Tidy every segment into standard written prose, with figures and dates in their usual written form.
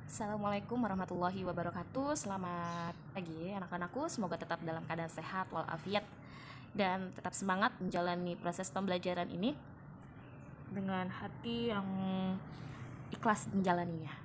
Assalamualaikum warahmatullahi wabarakatuh. Selamat pagi anak-anakku. Semoga tetap dalam keadaan sehat walafiat dan tetap semangat menjalani proses pembelajaran ini dengan hati yang ikhlas menjalaninya.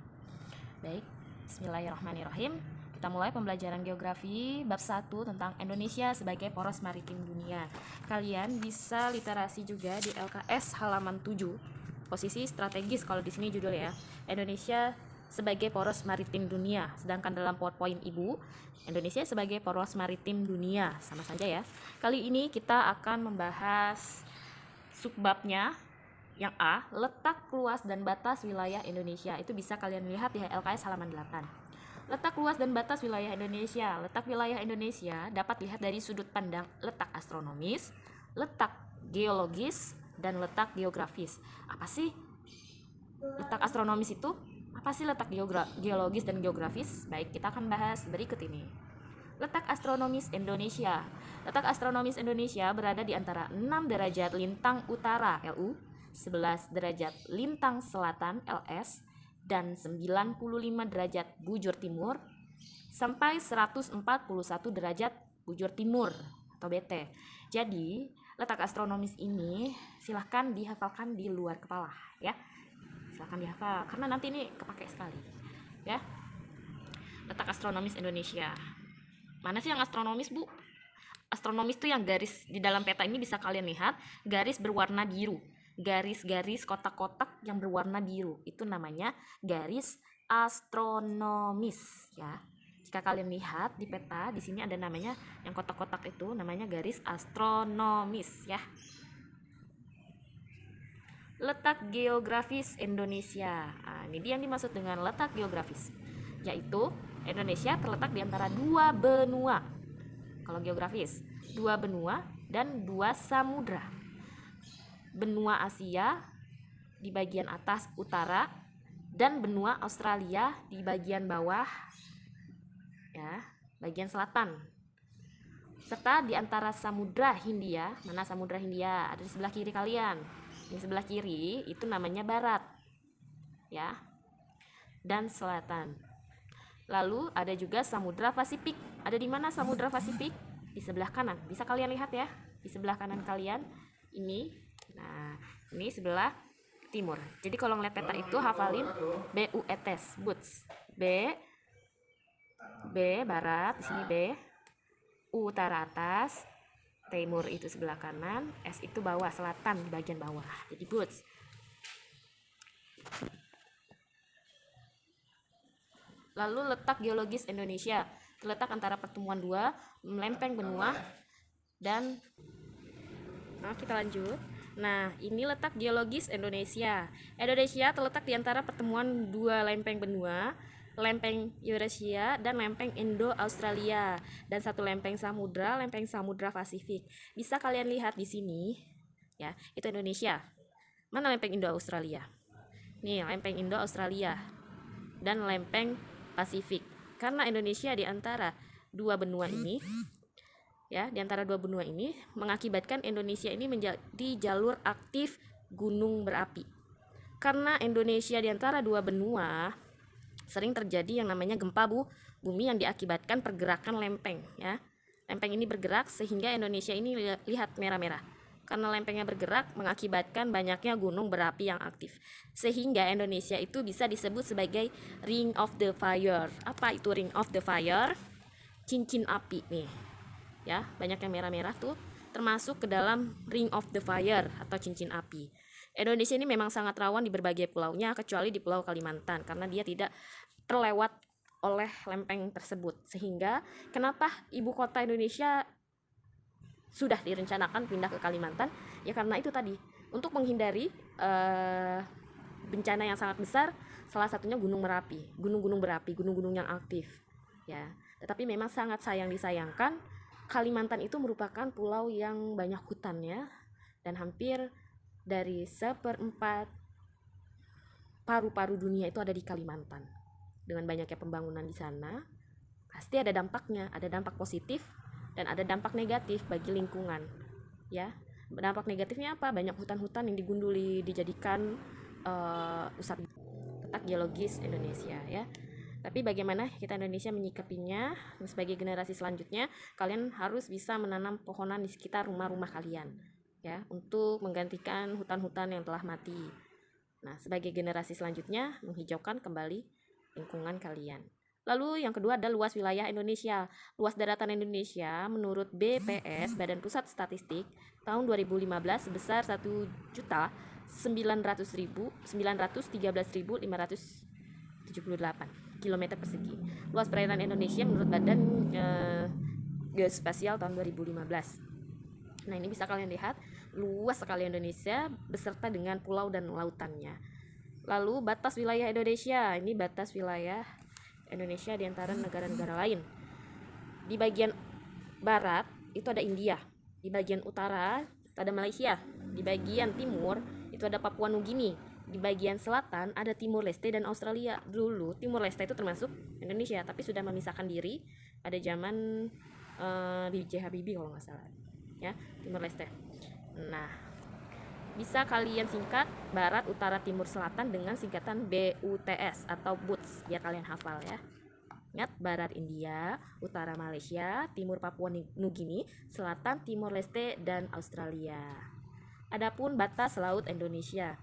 Baik, bismillahirrahmanirrahim. Kita mulai pembelajaran geografi bab 1 tentang Indonesia sebagai poros maritim dunia. Kalian bisa literasi juga di LKS halaman 7. Posisi strategis kalau di sini judulnya Indonesia sebagai poros maritim dunia. Sedangkan dalam PowerPoint Ibu, Indonesia sebagai poros maritim dunia. Sama saja ya. Kali ini kita akan membahas subbabnya. Yang A, letak luas dan batas wilayah Indonesia. Itu bisa kalian lihat di LKS halaman 8. Letak luas dan batas wilayah Indonesia. Letak wilayah Indonesia dapat dilihat dari sudut pandang letak astronomis, letak geologis, dan letak geografis. Apa sih letak astronomis itu? Apa sih letak geologis dan geografis? Baik, kita akan bahas berikut ini. Letak astronomis Indonesia. Letak astronomis Indonesia berada di antara 6 derajat lintang utara LU, 11 derajat lintang selatan LS, dan 95 derajat bujur timur sampai 141 derajat bujur timur atau BT. Jadi, letak astronomis ini silahkan dihafalkan di luar kepala ya. Silahkan dihafal karena nanti ini kepake sekali ya. Letak astronomis Indonesia. Mana sih yang astronomis, Bu? Astronomis itu yang garis di dalam peta ini bisa kalian lihat, garis berwarna biru. Garis-garis kotak-kotak yang berwarna biru itu namanya garis astronomis ya. Jika kalian lihat di peta, di sini ada namanya yang kotak-kotak itu namanya garis astronomis ya. Letak geografis Indonesia. Nah, ini dia yang dimaksud dengan letak geografis, yaitu Indonesia terletak di antara dua benua. Kalau geografis, dua benua dan dua samudra. Benua Asia di bagian atas utara dan benua Australia di bagian bawah ya, bagian selatan. Serta di antara Samudra Hindia. Mana Samudra Hindia? Ada di sebelah kiri kalian. Di sebelah kiri itu namanya barat ya, dan selatan. Lalu ada juga Samudra Pasifik. Ada di mana Samudra Pasifik? Di sebelah kanan. Bisa kalian lihat ya, di sebelah kanan kalian ini. Nah, ini sebelah timur. Jadi kalau ngeliat peta itu hafalin BUETS, BUTS. B barat, di sini B. Utara atas, timur itu sebelah kanan, S itu bawah, selatan di bagian bawah. Jadi BUTS. Lalu letak geologis Indonesia terletak antara pertemuan dua lempeng benua dan kita lanjut. Nah, ini letak geologis Indonesia. Indonesia terletak di antara pertemuan dua lempeng benua, lempeng Eurasia dan lempeng Indo-Australia, dan satu lempeng Samudra Pasifik. Bisa kalian lihat di sini ya, itu Indonesia. Mana lempeng Indo-Australia? Nih, lempeng Indo-Australia dan lempeng Pasifik. Karena Indonesia di antara dua benua ini ya, di antara dua benua ini mengakibatkan Indonesia ini menjadi jalur aktif gunung berapi. Karena Indonesia di antara dua benua sering terjadi yang namanya gempa bumi yang diakibatkan pergerakan lempeng ya. Lempeng ini bergerak sehingga Indonesia ini lihat merah-merah. Karena lempengnya bergerak mengakibatkan banyaknya gunung berapi yang aktif. Sehingga Indonesia itu bisa disebut sebagai Ring of the Fire. Apa itu Ring of the Fire? Cincin api nih. Ya, banyak yang merah-merah tuh termasuk ke dalam Ring of the Fire atau cincin api. Indonesia ini memang sangat rawan di berbagai pulaunya kecuali di Pulau Kalimantan karena dia tidak terlewat oleh lempeng tersebut. Sehingga kenapa ibu kota Indonesia sudah direncanakan pindah ke Kalimantan? Ya karena itu tadi, untuk menghindari bencana yang sangat besar, salah satunya gunung berapi, gunung-gunung yang aktif ya. Tetapi memang sangat disayangkan Kalimantan itu merupakan pulau yang banyak hutannya dan hampir dari 1/4 paru-paru dunia itu ada di Kalimantan. Dengan banyaknya pembangunan di sana, pasti ada dampaknya, ada dampak positif dan ada dampak negatif bagi lingkungan. Ya, dampak negatifnya apa? Banyak hutan-hutan yang digunduli dijadikan pusat letak geologis Indonesia ya. Tapi bagaimana kita Indonesia menyikapinya? Sebagai generasi selanjutnya, kalian harus bisa menanam pohonan di sekitar rumah-rumah kalian, ya, untuk menggantikan hutan-hutan yang telah mati. Nah, sebagai generasi selanjutnya, menghijaukan kembali lingkungan kalian. Lalu yang kedua adalah luas wilayah Indonesia. Luas daratan Indonesia menurut BPS, Badan Pusat Statistik, tahun 2015 sebesar 1.913.578 km persegi. Luas perairan Indonesia menurut Badan Geospasial tahun 2015. Nah, ini bisa kalian lihat luas sekali Indonesia beserta dengan pulau dan lautannya. Lalu batas wilayah Indonesia, ini batas wilayah Indonesia di antara negara-negara lain. Di bagian barat itu ada India, di bagian utara itu ada Malaysia, di bagian timur itu ada Papua Nugini, di bagian selatan ada Timor Leste dan Australia. Dulu Timor Leste itu termasuk Indonesia, tapi sudah memisahkan diri pada zaman B.J. Habibie kalau nggak salah, ya, Timor Leste. Nah, bisa kalian singkat barat, utara, timur, selatan dengan singkatan BUTS atau BUTS biar kalian hafal ya. Ingat, barat India, utara Malaysia, timur Papua Nugini, selatan Timor Leste dan Australia. Adapun batas laut Indonesia.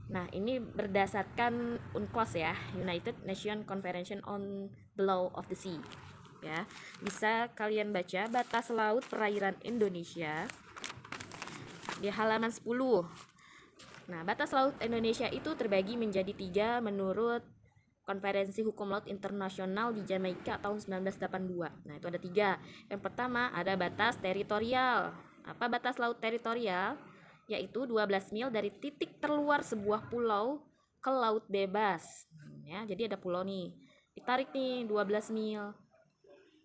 Nah, ini berdasarkan UNCLOS ya, United Nations Conference on the Law of the Sea. Ya, bisa kalian baca batas laut perairan Indonesia di halaman 10. Nah, batas laut Indonesia itu terbagi menjadi 3 menurut Konferensi Hukum Laut Internasional di Jamaika tahun 1982. Nah, itu ada 3. Yang pertama ada batas teritorial. Apa batas laut teritorial? Yaitu 12 mil dari titik terluar sebuah pulau ke laut bebas. Ya, jadi ada pulau nih. Ditarik nih 12 mil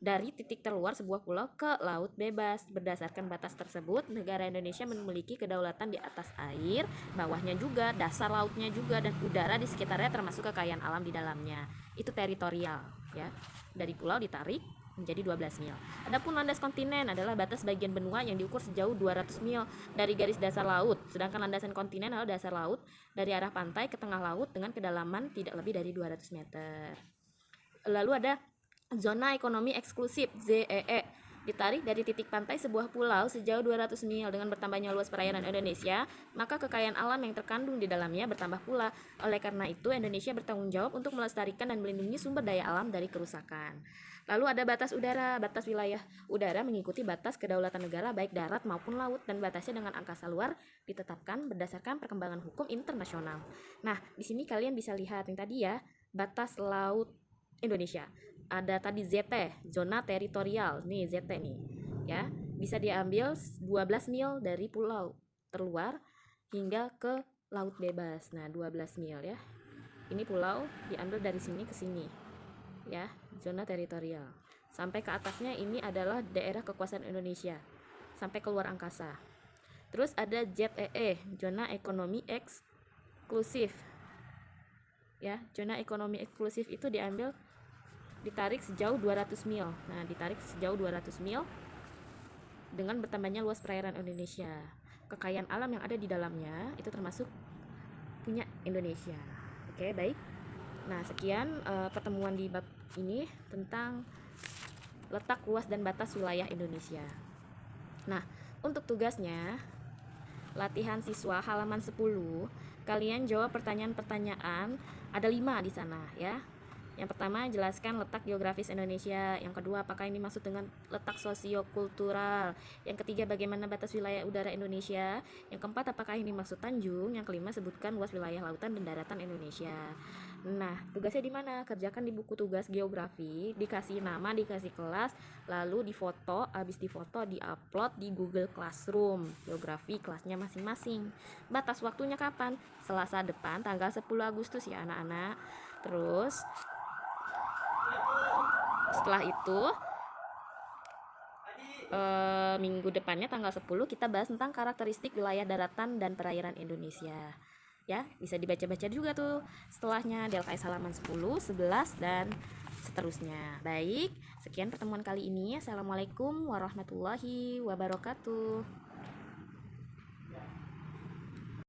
dari titik terluar sebuah pulau ke laut bebas. Berdasarkan batas tersebut, negara Indonesia memiliki kedaulatan di atas air, bawahnya juga, dasar lautnya juga, dan udara di sekitarnya termasuk kekayaan alam di dalamnya. Itu teritorial, ya. Dari pulau ditarik menjadi 12 mil. Adapun landas kontinen adalah batas bagian benua yang diukur sejauh 200 mil dari garis dasar laut. Sedangkan landasan kontinen adalah dasar laut dari arah pantai ke tengah laut dengan kedalaman tidak lebih dari 200 meter. Lalu ada zona ekonomi eksklusif ZEE, ditarik dari titik pantai sebuah pulau sejauh 200 mil. Dengan bertambahnya luas perairan Indonesia, maka kekayaan alam yang terkandung di dalamnya bertambah pula. Oleh karena itu, Indonesia bertanggung jawab untuk melestarikan dan melindungi sumber daya alam dari kerusakan. Lalu ada batas udara. Batas wilayah udara mengikuti batas kedaulatan negara baik darat maupun laut, dan batasnya dengan angkasa luar ditetapkan berdasarkan perkembangan hukum internasional. Nah, di sini kalian bisa lihat yang tadi ya, batas laut Indonesia. Ada tadi ZT, zona teritorial. Nih ZT nih, ya. Bisa diambil 12 mil dari pulau terluar hingga ke laut bebas. Nah, 12 mil ya. Ini pulau diambil dari sini ke sini. Ya, zona teritorial. Sampai ke atasnya ini adalah daerah kekuasaan Indonesia. Sampai keluar angkasa. Terus ada ZEE, zona ekonomi eksklusif. Ya, zona ekonomi eksklusif itu ditarik sejauh 200 mil. Nah, ditarik sejauh 200 mil dengan bertambahnya luas perairan Indonesia. Kekayaan alam yang ada di dalamnya itu termasuk punya Indonesia. Oke, baik. Nah, sekian pertemuan di bab ini tentang letak, luas, dan batas wilayah Indonesia. Nah, untuk tugasnya, latihan siswa halaman 10, kalian jawab pertanyaan-pertanyaan, ada 5 di sana ya. Yang pertama, jelaskan letak geografis Indonesia. Yang kedua, apakah ini maksud dengan letak sosiokultural? Yang ketiga, bagaimana batas wilayah udara Indonesia? Yang keempat, apakah ini maksud tanjung? Yang kelima, sebutkan luas wilayah lautan dan daratan Indonesia. Nah, tugasnya di mana? Kerjakan di buku tugas geografi, dikasih nama, dikasih kelas, lalu difoto, habis difoto diupload di Google Classroom. Geografi kelasnya masing-masing. Batas waktunya kapan? Selasa depan, tanggal 10 Agustus ya anak-anak. Terus setelah itu minggu depannya tanggal 10 kita bahas tentang karakteristik wilayah daratan dan perairan Indonesia. Ya, bisa dibaca-baca juga tuh setelahnya di LKS halaman 10, 11 dan seterusnya. Baik, sekian pertemuan kali ini. Assalamualaikum warahmatullahi wabarakatuh.